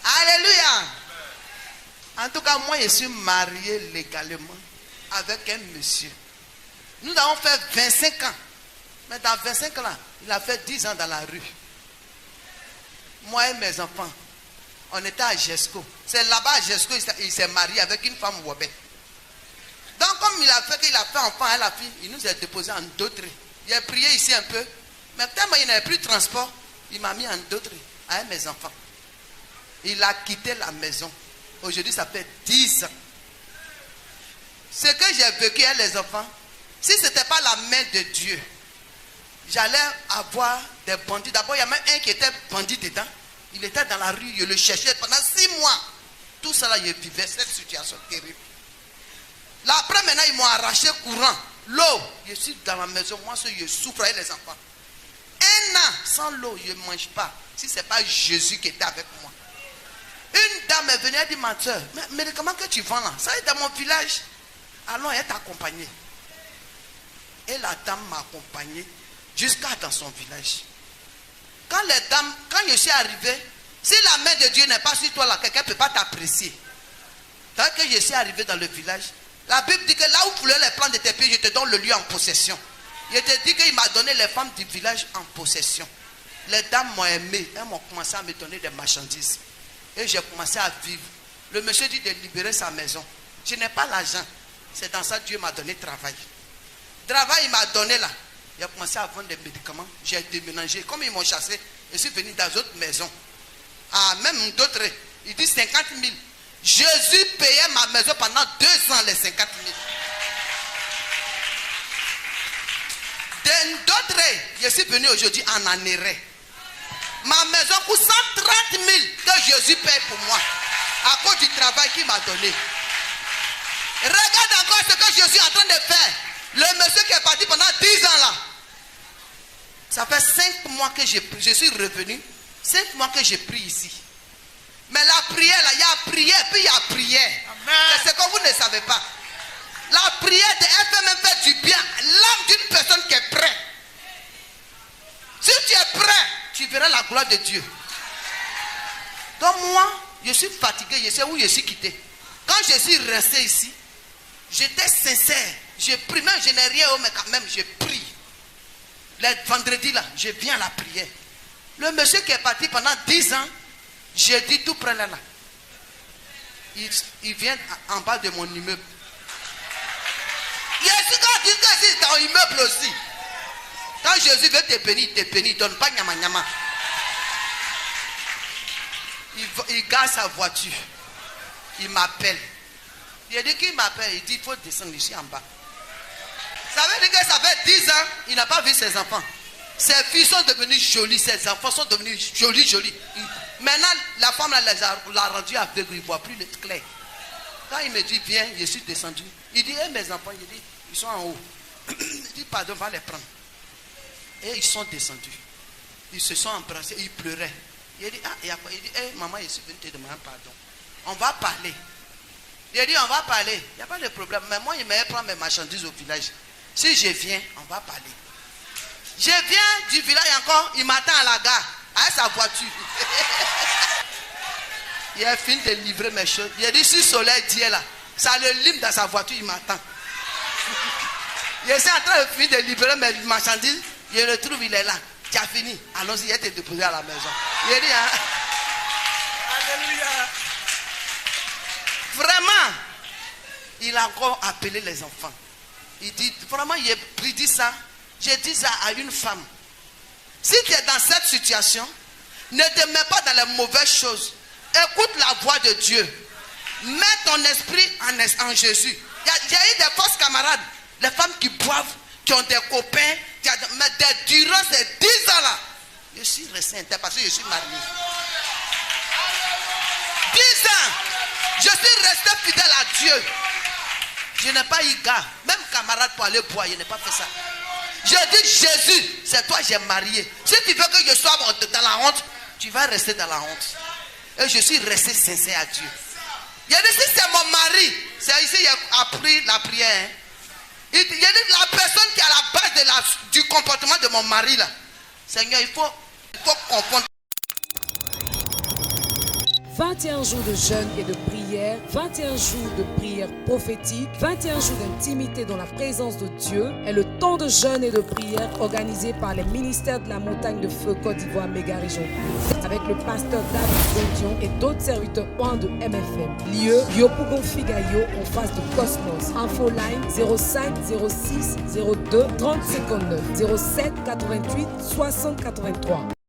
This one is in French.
Alléluia. En tout cas, moi, je suis marié légalement avec un monsieur. Nous avons fait 25 ans. Mais dans 25 ans, il a fait 10 ans dans la rue. Moi et mes enfants, on était à Jesco. C'est là-bas à Jesco, il s'est marié avec une femme Wobé. Donc, comme il a fait enfant à la fille, il nous a déposé en d'autres. Il a prié ici un peu. Mais tellement il n'avait plus de transport, il m'a mis en d'autres avec mes enfants. Il a quitté la maison. Aujourd'hui, ça fait 10 ans. Ce que j'ai vécu avec les enfants, si ce n'était pas la main de Dieu, j'allais avoir des bandits. D'abord, il y a même un qui était bandit dedans. Il était dans la rue, je le cherchais pendant 6 mois. Tout cela, je vivais cette situation terrible. Là, après, maintenant, ils m'ont arraché courant. L'eau, je suis dans la maison, moi, je souffre avec les enfants. 1 an sans l'eau, je ne mange pas. Si ce n'est pas Jésus qui était avec moi. Une dame est venue et dit, ma soeur, mais comment que tu vends là? Ça est dans mon village. Allons, elle t'a accompagné. Et la dame m'a accompagné jusqu'à dans son village. Quand je suis arrivé, si la main de Dieu n'est pas sur toi là, quelqu'un ne peut pas t'apprécier. Tant que je suis arrivé dans le village, la Bible dit que là où vous voulez les prendre de tes pieds, je te donne le lieu en possession. Je te dis qu'il m'a donné les femmes du village en possession. Les dames m'ont aimé, elles m'ont commencé à me donner des marchandises. Et j'ai commencé à vivre. Le monsieur dit de libérer sa maison. Je n'ai pas l'argent. C'est dans ça que Dieu m'a donné travail. Travail, il m'a donné là. J'ai commencé à vendre des médicaments. J'ai déménagé. Comme ils m'ont chassé, je suis venu dans d'autres maisons. Ah, même d'autres. Il dit 50 000. Jésus payait ma maison pendant 2 ans, les 50 000. D'autres, je suis venu aujourd'hui en Anéré. Ma maison coûte 130 000 que Jésus paye pour moi. À cause du travail qu'il m'a donné. Regarde encore ce que Jésus est en train de faire. Le monsieur qui est parti pendant 10 ans là. Ça fait 5 mois que je suis revenu. 5 mois que j'ai pris ici. Mais la prière là, il y a prière, puis il y a prière. C'est ce que vous ne savez pas. La prière, elle peut même faire du bien. L'âme d'une personne qui est prête. Si tu es prêt, tu verras la gloire de Dieu. Donc moi, je suis fatigué, je sais où je suis quitté. Quand je suis resté ici, j'étais sincère. Je prie, même je n'ai rien, mais quand même je prie. Le vendredi là, je viens à la prière. Le monsieur qui est parti pendant 10 ans, j'ai dit tout près là. Il vient en bas de mon immeuble. Jésus, quand il dit que c'est dans l'immeuble aussi. Quand Jésus veut te bénir, il te bénit, il ne donne pas nyama nyama. Il garde sa voiture. Il m'appelle. Il dit qu'il m'appelle. Il dit il faut descendre ici en bas. Ça veut dire que ça fait 10 ans, il n'a pas vu ses enfants. Ses filles sont devenues jolies, ses enfants sont devenus jolis. Maintenant, la femme l'a rendu aveugle, il ne voit plus le clair. Quand il me dit viens, je suis descendu. Il dit mes enfants, il dit ils sont en haut. Il dit pardon, va les prendre. Et ils sont descendus. Ils se sont embrassés, ils pleuraient. Il dit, il dit, maman, je suis venu te demander pardon. On va parler. Il dit, on va parler. Il n'y a pas de problème. Mais moi, il m'a prendre mes marchandises au village. Si je viens, on va parler. Je viens du village encore, il m'attend à la gare, avec sa voiture. Il a fini de livrer mes choses. Il a dit, si le soleil dit là, ça le lime dans sa voiture, il m'attend. Je suis en train de finir de livrer mes marchandises. Je le trouve, il est là. Tu as fini. Allons-y, il a été déposé à la maison. Il a dit, hein? Alléluia. Vraiment, il a encore appelé les enfants. Il dit, vraiment, il dit ça. J'ai dit ça à une femme. Si tu es dans cette situation, ne te mets pas dans les mauvaises choses. Écoute la voix de Dieu. Mets ton esprit en Jésus. Il y a eu des fausses camarades. Les femmes qui boivent, qui ont des copains, mais durant ces 10 ans-là, je suis resté interne parce que je suis marié. 10 ans, je suis resté fidèle à Dieu. Je n'ai pas eu gars, même camarade pour aller boire, je n'ai pas fait ça. Je dis Jésus, c'est toi j'ai marié. Si tu veux que je sois dans la honte, tu vas rester dans la honte. Et je suis resté sincère à Dieu. Il a dit si c'est mon mari, c'est ici qu'il a appris la prière. Hein. Il a dit la personne qui est à la base du comportement de mon mari là. Seigneur, il faut confondre. 21 jours de jeûne et de prière, 21 jours de prière prophétique, 21 jours d'intimité dans la présence de Dieu est le temps de jeûne et de prière organisé par les ministères de la Montagne de Feu Côte d'Ivoire Méga Région Plus avec le pasteur David Godion et d'autres serviteurs de MFM. Lieu Yopougon Figayo en face de Cosmos. Info line 05 06 02 30 59 07 88 60 83.